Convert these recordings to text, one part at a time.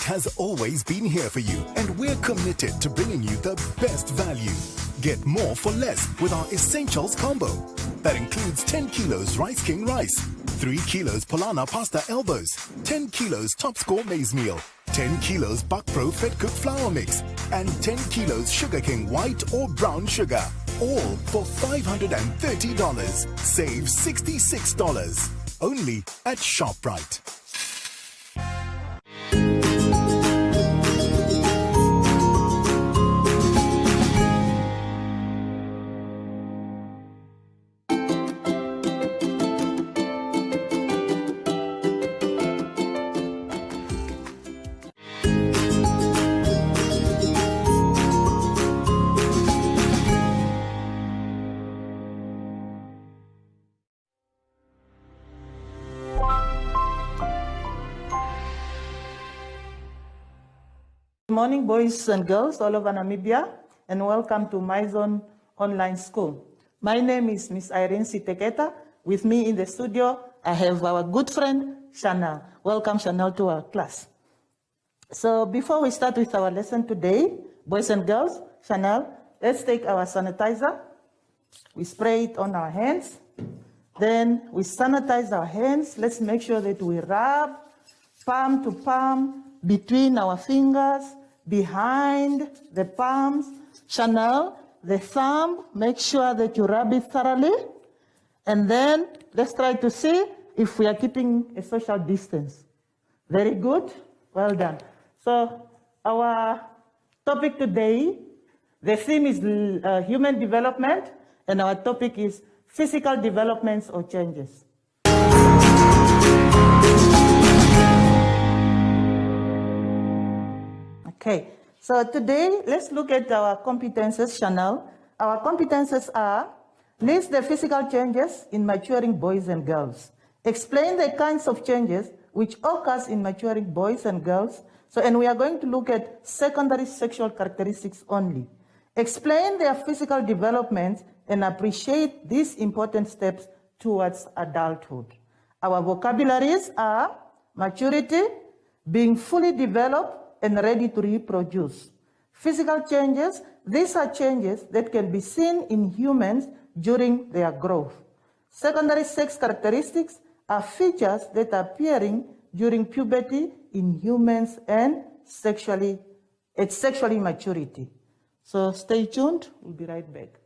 has always been here for you, and we're committed to bringing you the best value. Get more for less with our Essentials combo. That includes 10 kilos Rice King rice, 3 kilos Polana pasta elbows, 10 kilos Top Score maize meal, 10 kilos Buck Pro Fed Cooked flour mix, and 10 kilos Sugar King white or brown sugar. All for $530. Save $66. Only at ShopRite. Good morning, boys and girls all over Namibia, and welcome to MyZone Online School. My name is Miss Irene Siteketa. With me in the studio, I have our good friend, Chanel. Welcome, Chanel, to our class. So before we start with our lesson today, boys and girls, Chanel, let's take our sanitizer. We spray it on our hands. Then we sanitize our hands. Let's make sure that we rub palm to palm, between our fingers, behind the palms. Chanel, the thumb, make sure that you rub it thoroughly. And then let's try to see if we are keeping a social distance. Very good. Well done. So our topic today, the theme is human development, and our topic is physical developments or changes. Okay, so today, let's look at our competences, Chanel. Our competences are: list the physical changes in maturing boys and girls. Explain the kinds of changes which occurs in maturing boys and girls. So, and we are going to look at secondary sexual characteristics only. Explain their physical development and appreciate these important steps towards adulthood. Our vocabularies are maturity, being fully developed, and ready to reproduce. Physical changes, these are changes that can be seen in humans during their growth. Secondary sex characteristics are features that are appearing during puberty in humans and sexually maturity. So stay tuned, we'll be right back.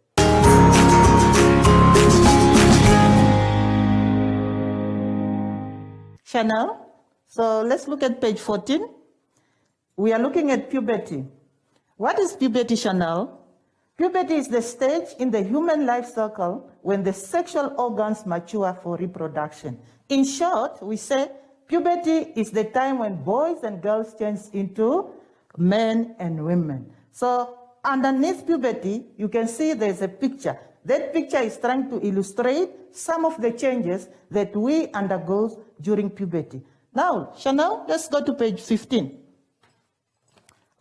Chanel, so let's look at page 14. We are looking at puberty. What is puberty, Chanel? Puberty is the stage in the human life cycle when the sexual organs mature for reproduction. In short, we say puberty is the time when boys and girls change into men and women. So underneath puberty, you can see there's a picture. That picture is trying to illustrate some of the changes that we undergo during puberty. Now, Chanel, let's go to page 15.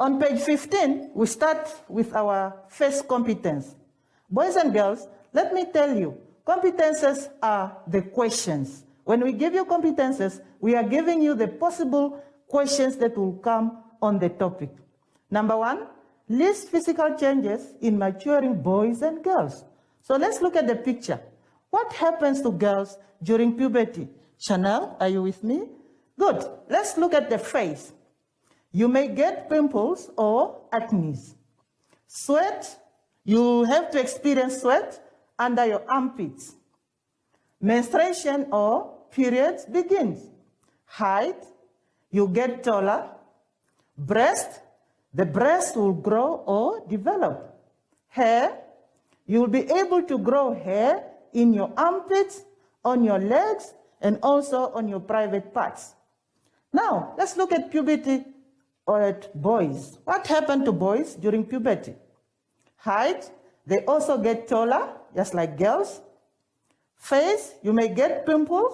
On page 15, we start with our first competence. Boys and girls, let me tell you, competences are the questions. When we give you competences, we are giving you the possible questions that will come on the topic. Number one, list physical changes in maturing boys and girls. So let's look at the picture. What happens to girls during puberty? Chanel, are you with me? Good. Let's look at the face. You may get pimples or acne. Sweat, you have to experience sweat under your armpits. Menstruation or periods begins. Height, you get taller. Breast, the breast will grow or develop. Hair, you will be able to grow hair in your armpits, on your legs, and also on your private parts. Now, let's look at puberty or at boys. What happened to boys during puberty? Height, they also get taller, just like girls. Face, you may get pimples.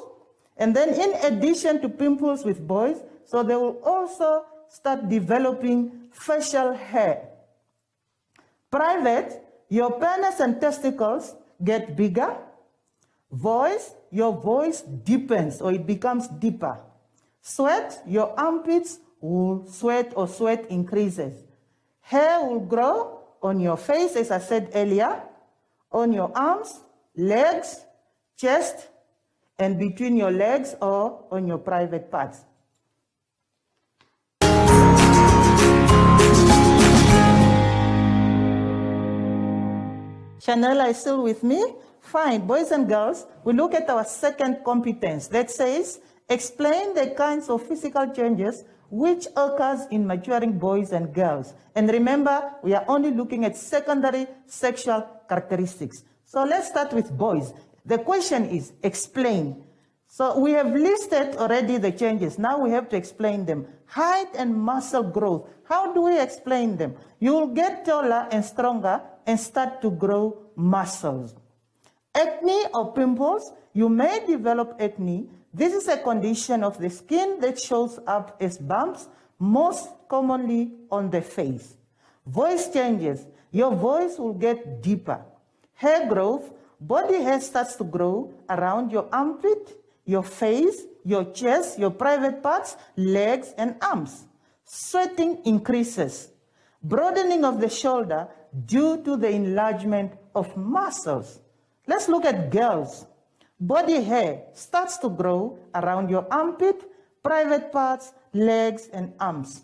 And then in addition to pimples with boys, so they will also start developing facial hair. Private, your penis and testicles get bigger. Voice, your voice deepens or it becomes deeper. Sweat, your armpits will sweat or sweat increases. Hair will grow on your face, as I said earlier, on your arms, legs, chest, and between your legs or on your private parts. Chanel, are you still with me? Fine. Boys and girls, we look at our second competence that says, explain the kinds of physical changes which occurs in maturing boys and girls. And remember, we are only looking at secondary sexual characteristics. So let's start with boys. The question is, explain. So we have listed already the changes. Now we have to explain them. Height and muscle growth. How do we explain them? You will get taller and stronger and start to grow muscles. Acne or pimples, you may develop acne. This is a condition of the skin that shows up as bumps, most commonly on the face. Voice changes, your voice will get deeper. Hair growth, body hair starts to grow around your armpit, your face, your chest, your private parts, legs, and arms. Sweating increases. Broadening of the shoulder due to the enlargement of muscles. Let's look at girls. Body hair starts to grow around your armpit, private parts, legs, and arms.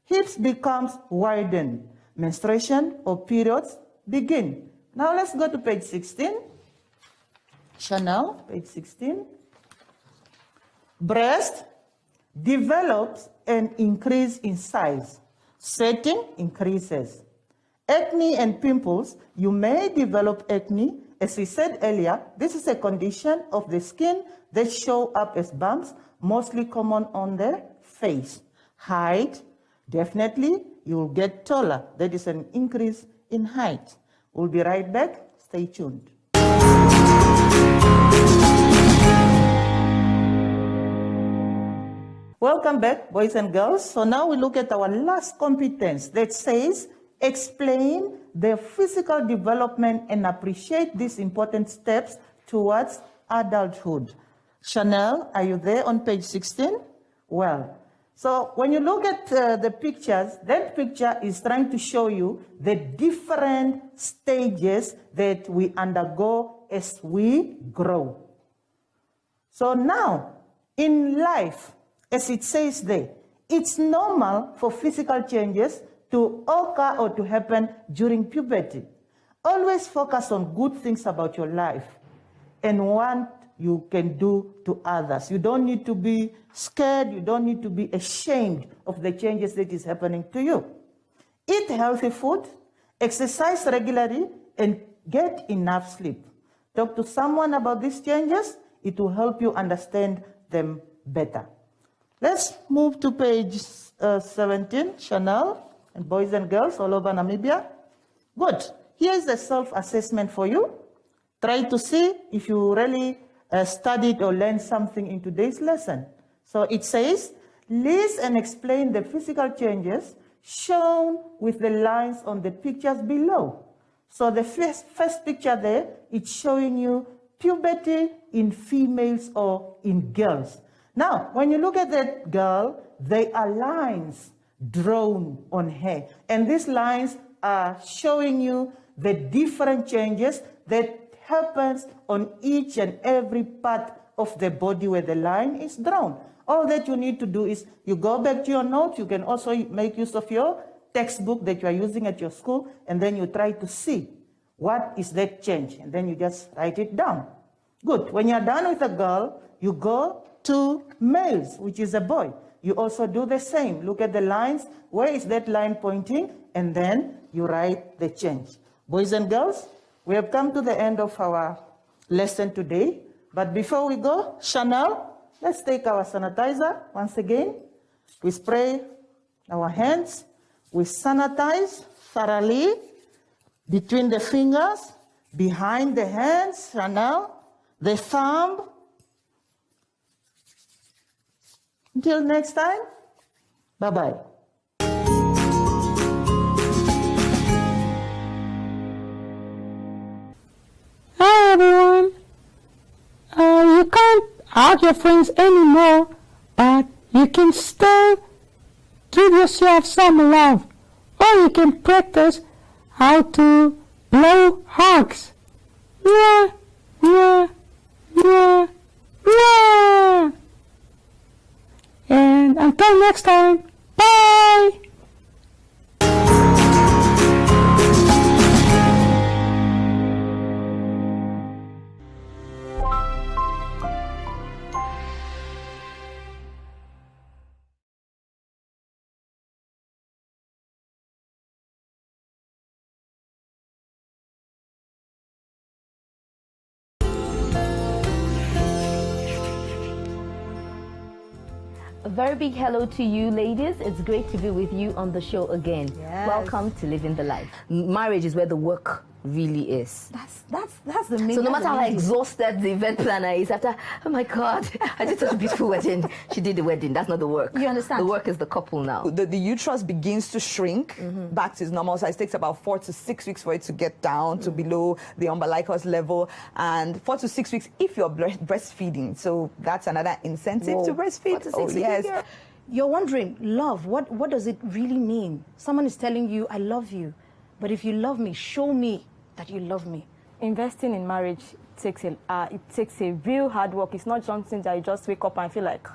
Hips becomes widened. Menstruation or periods begin. Now let's go to page 16. Chanel, page 16. Breast develops and increase in size. Sweating increases. Acne and pimples, you may develop acne. As we said earlier, this is a condition of the skin that show up as bumps, mostly common on the face. Height, definitely you will get taller. That is an increase in height. We'll be right back. Stay tuned. Welcome back, boys and girls. So now we look at our last competence that says, explain the physical development and appreciate these important steps towards adulthood. Chanel, are you there on page 16? Well, so when you look at the pictures, that picture is trying to show you the different stages that we undergo as we grow. So now, in life, as it says there, it's normal for physical changes to occur or to happen during puberty. Always focus on good things about your life and what you can do to others. You don't need to be scared. You don't need to be ashamed of the changes that is happening to you. Eat healthy food, exercise regularly, and get enough sleep. Talk to someone about these changes. It will help you understand them better. Let's move to page 17, Chanel. And boys and girls all over Namibia. Good. Here's a self-assessment for you. Try to see if you really studied or learned something in today's lesson. So it says, list and explain the physical changes shown with the lines on the pictures below. So the first picture there, it's showing you puberty in females or in girls. Now, when you look at that girl, they are lines drawn on her. And these lines are showing you the different changes that happens on each and every part of the body where the line is drawn. All that you need to do is you go back to your notes. You can also make use of your textbook that you are using at your school, and then you try to see what is that change, and then you just write it down. Good. When you're done with a girl, you go to males, which is a boy. You also do the same. Look at the lines. Where is that line pointing? And then you write the change. Boys and girls, we have come to the end of our lesson today. But before we go, Chanel, let's take our sanitizer once again. We spray our hands. We sanitize thoroughly between the fingers, behind the hands, Chanel, the thumb. Until next time, bye-bye. Hi everyone. You can't hug your friends anymore, but you can still give yourself some love, or you can practice how to blow hugs. Yeah, yeah, yeah, yeah. And until next time, bye! A very big hello to you, ladies. It's great to be with you on the show again. Yes. Welcome to Living the Life. Marriage is where the work really is. That's the main. So no matter how exhausted the event planner is after, oh my God, I did such a beautiful wedding. She did the wedding. That's not the work. You understand? The work is the couple now. The uterus begins to shrink back to its normal size. It takes about 4 to 6 weeks for it to get down to below the umbilicus level, and 4 to 6 weeks if you're breastfeeding. So that's another incentive to breastfeed. 4 to 6 Oh, weeks. yes. You're wondering, love, what does it really mean? Someone is telling you, I love you, but if you love me, show me that you love me. Investing in marriage takes a real hard work. It's not something that you just wake up and feel like,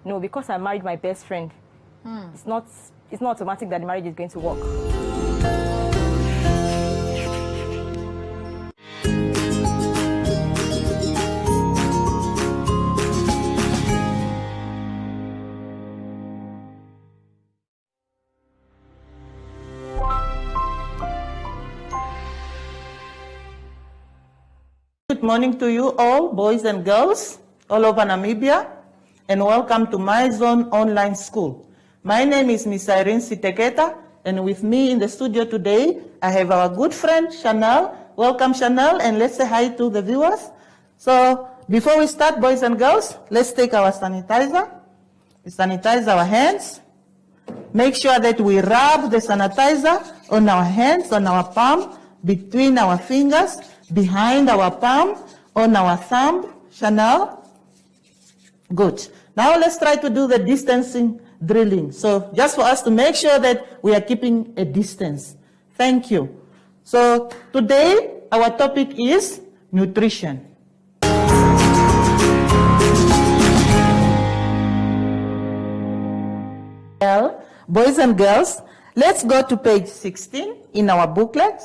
no, because I married my best friend. It's not automatic that the marriage is going to work. Good morning to you all, boys and girls, all over Namibia, and welcome to My Zone Online School. My name is Miss Irene Siteketa, and with me in the studio today, I have our good friend, Chanel. Welcome, Chanel, and let's say hi to the viewers. So, before we start, boys and girls, let's take our sanitizer. We sanitize our hands. Make sure that we rub the sanitizer on our hands, on our palm, between our fingers, behind our palm, on our thumb. Chanel? Good. Now let's try to do the distancing drilling. So just for us to make sure that we are keeping a distance. Thank you. So today our topic is nutrition. Well, boys and girls, let's go to page 16 in our booklet.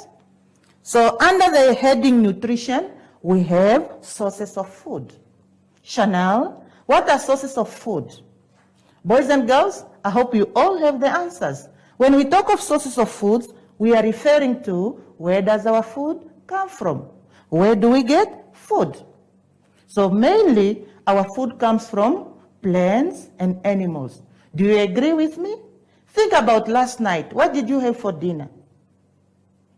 So under the heading nutrition, we have sources of food. Chanel, what are sources of food? Boys and girls, I hope you all have the answers. When we talk of sources of food, we are referring to where does our food come from? Where do we get food? So mainly, our food comes from plants and animals. Do you agree with me? Think about last night. What did you have for dinner?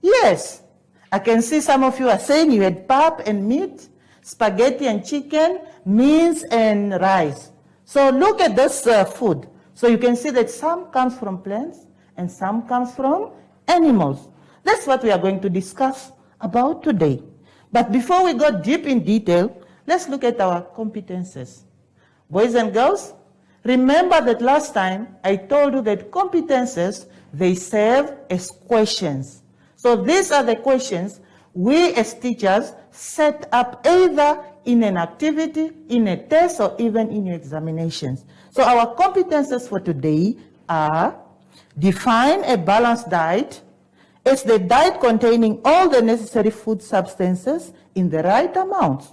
Yes. I can see some of you are saying you had pap and meat, spaghetti and chicken, beans and rice. So look at this food. So you can see that some comes from plants and some comes from animals. That's what we are going to discuss about today. But before we go deep in detail, let's look at our competences. Boys and girls, remember that last time I told you that competences, they serve as questions. So these are the questions we as teachers set up either in an activity, in a test, or even in your examinations. So our competences for today are: define a balanced diet. It's the diet containing all the necessary food substances in the right amounts.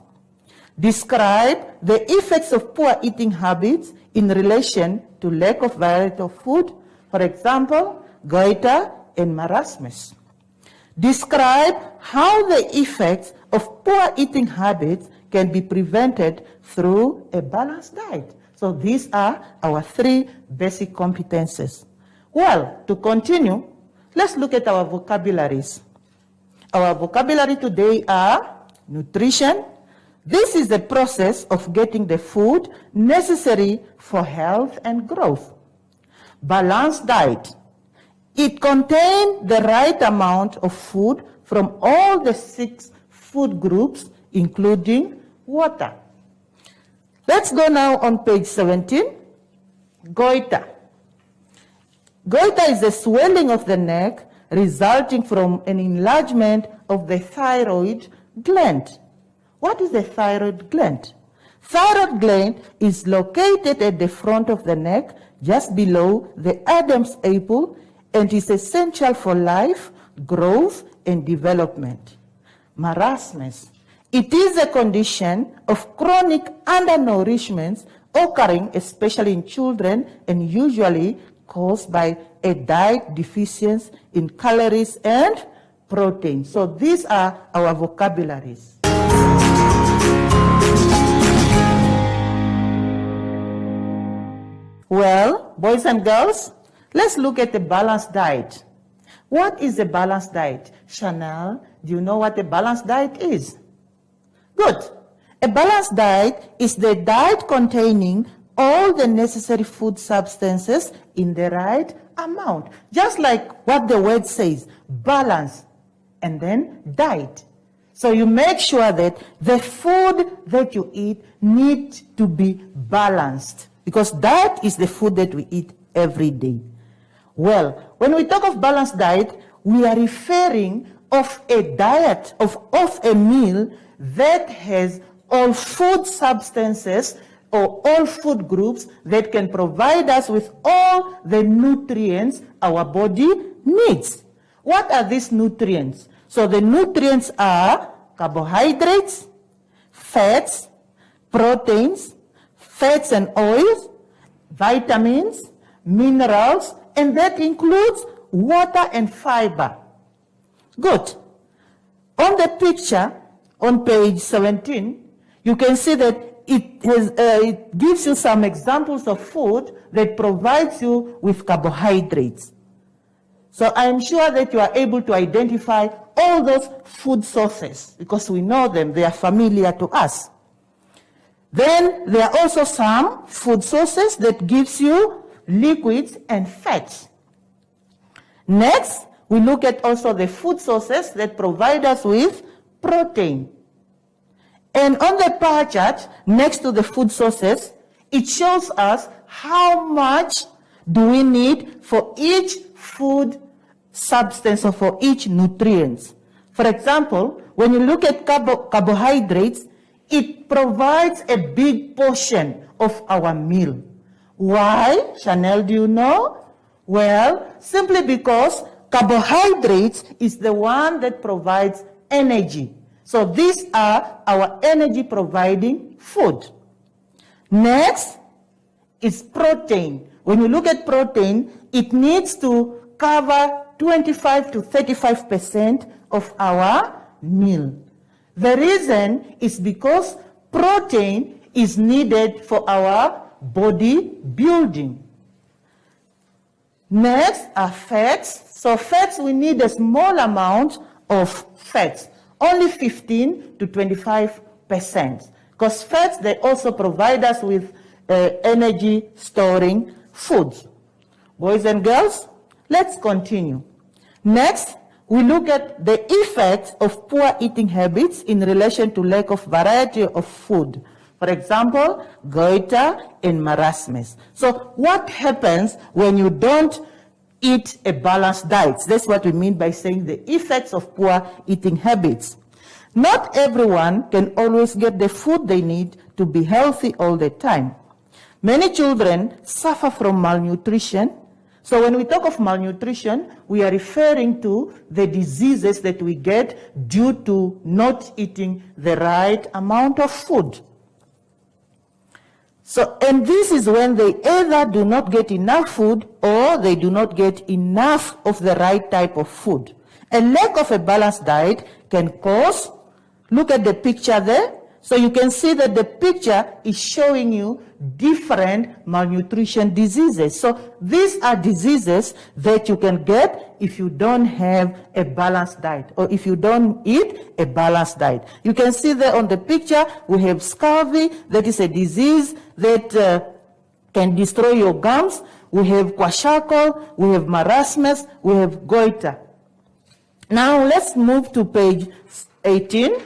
Describe the effects of poor eating habits in relation to lack of variety of food. For example, Goita and Marasmus. Describe how the effects of poor eating habits can be prevented through a balanced diet. So these are our 3 basic competences. Well, to continue, let's look at our vocabularies. Our vocabulary today are nutrition. This is the process of getting the food necessary for health and growth. Balanced diet. It contains the right amount of food from all the 6 food groups, including water. Let's go now on page 17. Goiter. Goiter is the swelling of the neck resulting from an enlargement of the thyroid gland. What is the thyroid gland? Thyroid gland is located at the front of the neck, just below the Adam's apple, and is essential for life, growth, and development. Marasmus. It is a condition of chronic undernourishment occurring especially in children and usually caused by a diet deficiency in calories and protein. So these are our vocabularies. Well, boys and girls, let's look at the balanced diet. What is a balanced diet? Chanel, do you know what a balanced diet is? Good. A balanced diet is the diet containing all the necessary food substances in the right amount. Just like what the word says, balance, and then diet. So you make sure that the food that you eat needs to be balanced, because that is the food that we eat every day. Well, when we talk of balanced diet, we are referring of a diet, of a meal that has all food substances or all food groups that can provide us with all the nutrients our body needs. What are these nutrients? So the nutrients are carbohydrates, fats, proteins, fats and oils, vitamins, minerals, and that includes water and fiber. Good. On the picture, on page 17, you can see that it gives you some examples of food that provides you with carbohydrates. So I'm sure that you are able to identify all those food sources because we know them, they are familiar to us. Then there are also some food sources that gives you liquids and fats. Next, we look at also the food sources that provide us with protein. And on the pie chart, next to the food sources, it shows us how much do we need for each food substance or for each nutrient. For example, when you look at carbohydrates, it provides a big portion of our meal. Why? Chanel, do you know? Well, simply because carbohydrates is the one that provides energy. So these are our energy providing food. Next is protein. When you look at protein, it needs to cover 25 to 35% of our meal. The reason is because protein is needed for our body building. Next are fats. So fats, we need a small amount of fats, only 15 to 25%. Because fats, they also provide us with energy storing foods. Boys and girls, let's continue. Next, we look at the effects of poor eating habits in relation to lack of variety of food. For example, Goita and Marasmus. So what happens when you don't eat a balanced diet? That's what we mean by saying the effects of poor eating habits. Not everyone can always get the food they need to be healthy all the time. Many children suffer from malnutrition. So when we talk of malnutrition, we are referring to the diseases that we get due to not eating the right amount of food. So, and this is when they either do not get enough food or they do not get enough of the right type of food. A lack of a balanced diet can cause, look at the picture there. So you can see that the picture is showing you different malnutrition diseases. So these are diseases that you can get if you don't have a balanced diet or if you don't eat a balanced diet. You can see there on the picture, we have scurvy, that is a disease that can destroy your gums. We have kwashiorkor, we have marasmus, we have goiter. Now let's move to page 18.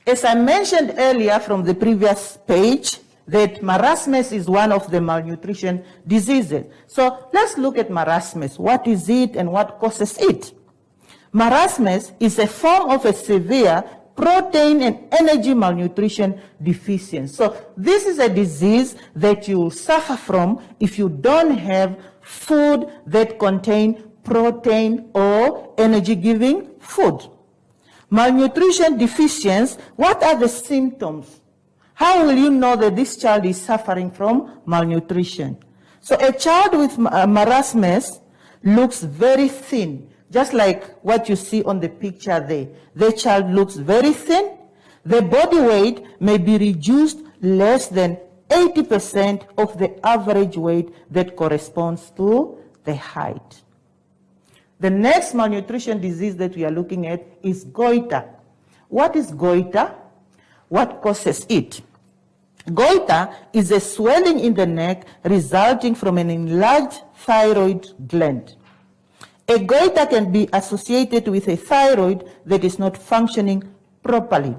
As I mentioned earlier from the previous page, that marasmus is one of the malnutrition diseases. So let's look at marasmus. What is it and what causes it? Marasmus is a form of a severe protein and energy malnutrition deficiency. So this is a disease that you will suffer from if you don't have food that contain protein or energy-giving food. Malnutrition deficiency, what are the symptoms? How will you know that this child is suffering from malnutrition? So a child with marasmus looks very thin, just like what you see on the picture there. The child looks very thin. The body weight may be reduced less than 80% of the average weight that corresponds to the height. The next malnutrition disease that we are looking at is goiter. What is goiter? What causes it? Goiter is a swelling in the neck resulting from an enlarged thyroid gland. A goiter can be associated with a thyroid that is not functioning properly.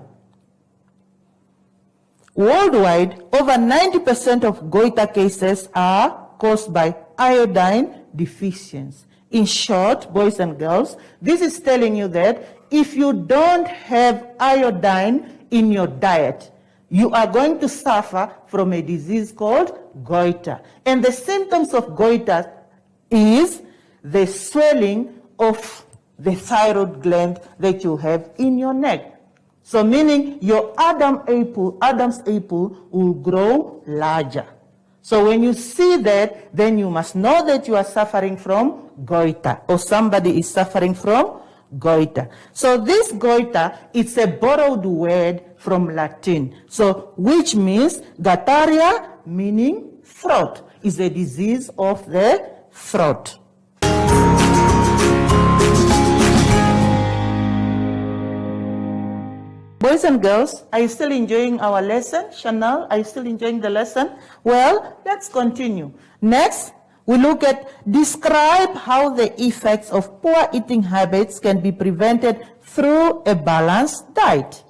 Worldwide, over 90% of goiter cases are caused by iodine deficiency. In short, boys and girls, this is telling you that if you don't have iodine in your diet, you are going to suffer from a disease called goiter. And the symptoms of goiter is the swelling of the thyroid gland that you have in your neck. So meaning your Adam's apple will grow larger. So when you see that, then you must know that you are suffering from goiter, or somebody is suffering from goiter. So this goiter, it's a borrowed word from Latin, so which means gataria, meaning throat, is a disease of the throat. Boys and girls, are you still enjoying our lesson? Chanel, are you still enjoying the lesson? Well, let's continue. Next, we look at describe how the effects of poor eating habits can be prevented through a balanced diet.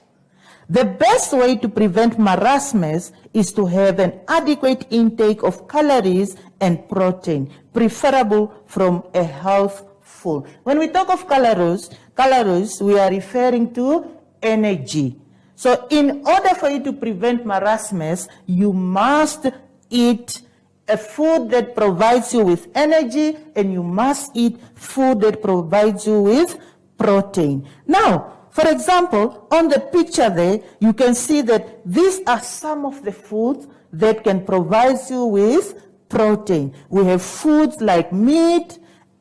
The best way to prevent marasmus is to have an adequate intake of calories and protein, preferable from a health food. When we talk of calories, we are referring to energy. So in order for you to prevent marasmus, you must eat a food that provides you with energy, and you must eat food that provides you with protein. Now, for example, on the picture there, you can see that these are some of the foods that can provide you with protein. We have foods like meat,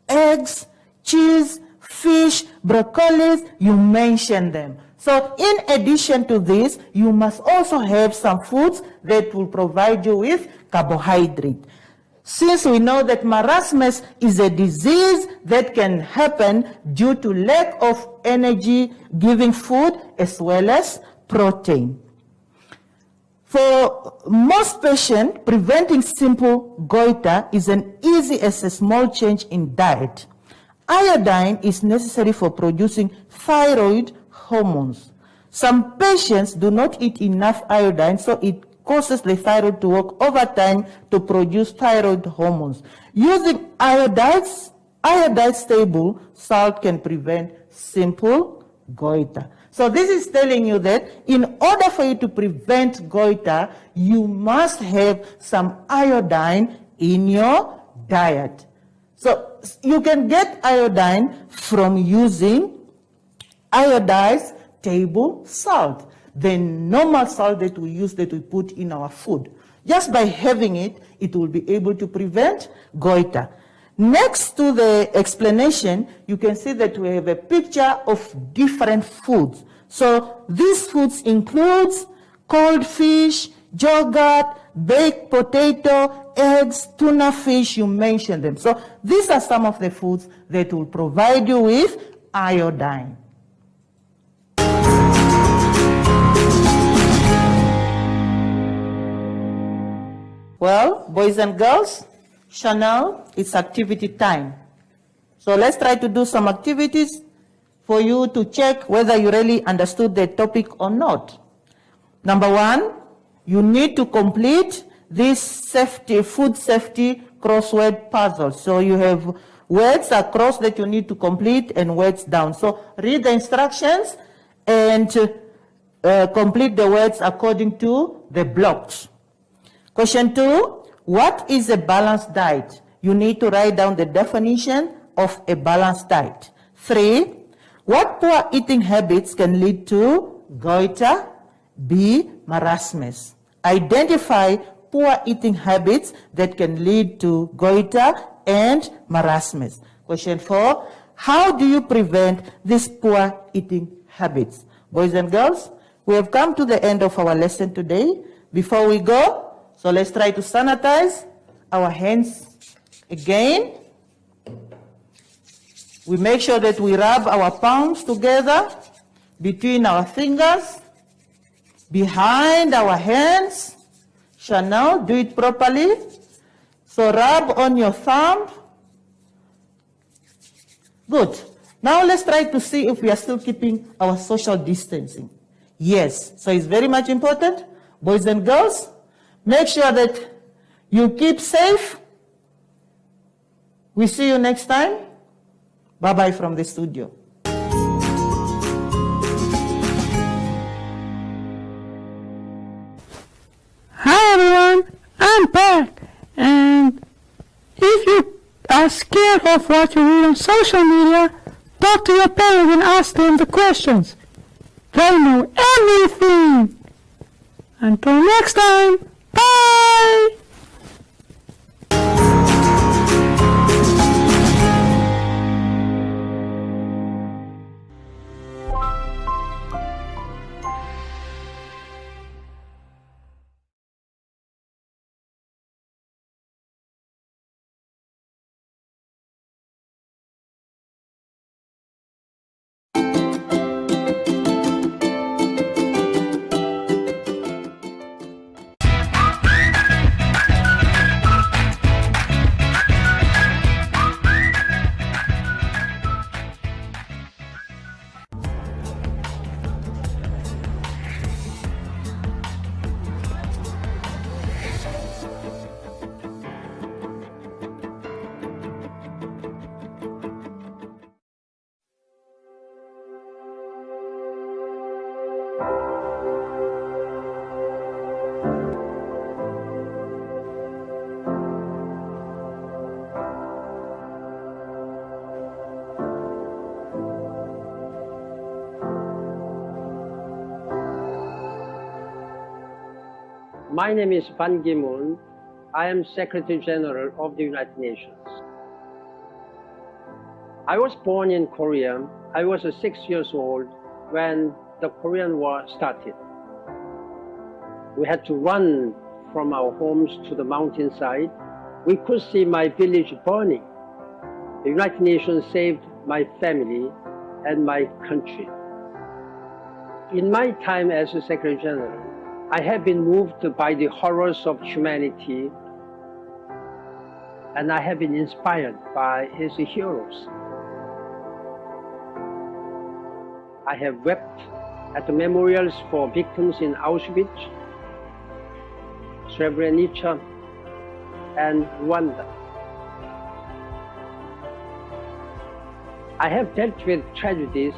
eggs, cheese, fish, broccoli, you mentioned them. So in addition to this, you must also have some foods that will provide you with carbohydrate. Since we know that marasmus is a disease that can happen due to lack of energy-giving food as well as protein. For most patients, preventing simple goiter is as easy as a small change in diet. Iodine is necessary for producing thyroid hormones. Some patients do not eat enough iodine, so it causes the thyroid to work overtime to produce thyroid hormones. Using iodized stable salt can prevent simple goiter. So this is telling you that in order for you to prevent goiter, you must have some iodine in your diet. So you can get iodine from using iodized table salt, the normal salt that we use, that we put in our food. Just by having it, it will be able to prevent goiter. Next to the explanation, you can see that we have a picture of different foods. So these foods include cold fish, yogurt, baked potato, eggs, tuna fish, you mentioned them. So these are some of the foods that will provide you with iodine. Well, boys and girls, Chanel, it's activity time. So let's try to do some activities for you to check whether you really understood the topic or not. Number one, you need to complete this food safety crossword puzzle. So you have words across that you need to complete and words down. So read the instructions and complete the words according to the blocks. Question 2, what is a balanced diet? You need to write down the definition of a balanced diet. 3, what poor eating habits can lead to Goita? B, Marasmus. Identify poor eating habits that can lead to Goiter and Marasmus. Question 4, how do you prevent these poor eating habits? Boys and girls, we have come to the end of our lesson today. Before we go, so let's try to sanitize our hands again. We make sure that we rub our palms together between our fingers, behind our hands. Chanel, do it properly. So rub on your thumb. Good. Now let's try to see if we are still keeping our social distancing. Yes, so it's very much important. Boys and girls, make sure that you keep safe. We see you next time. Bye-bye from the studio. Hi everyone, I'm back, and if you are scared of what you read on social media, talk to your parents and ask them the questions. They know everything. Until next time, bye! My name is Ban Ki-moon. I am Secretary General of the United Nations. I was born in Korea. I was 6 years old when the Korean War started. We had to run from our homes to the mountainside. We could see my village burning. The United Nations saved my family and my country. In my time as a Secretary General, I have been moved by the horrors of humanity, and I have been inspired by his heroes. I have wept at the memorials for victims in Auschwitz, Srebrenica, and Rwanda. I have dealt with tragedies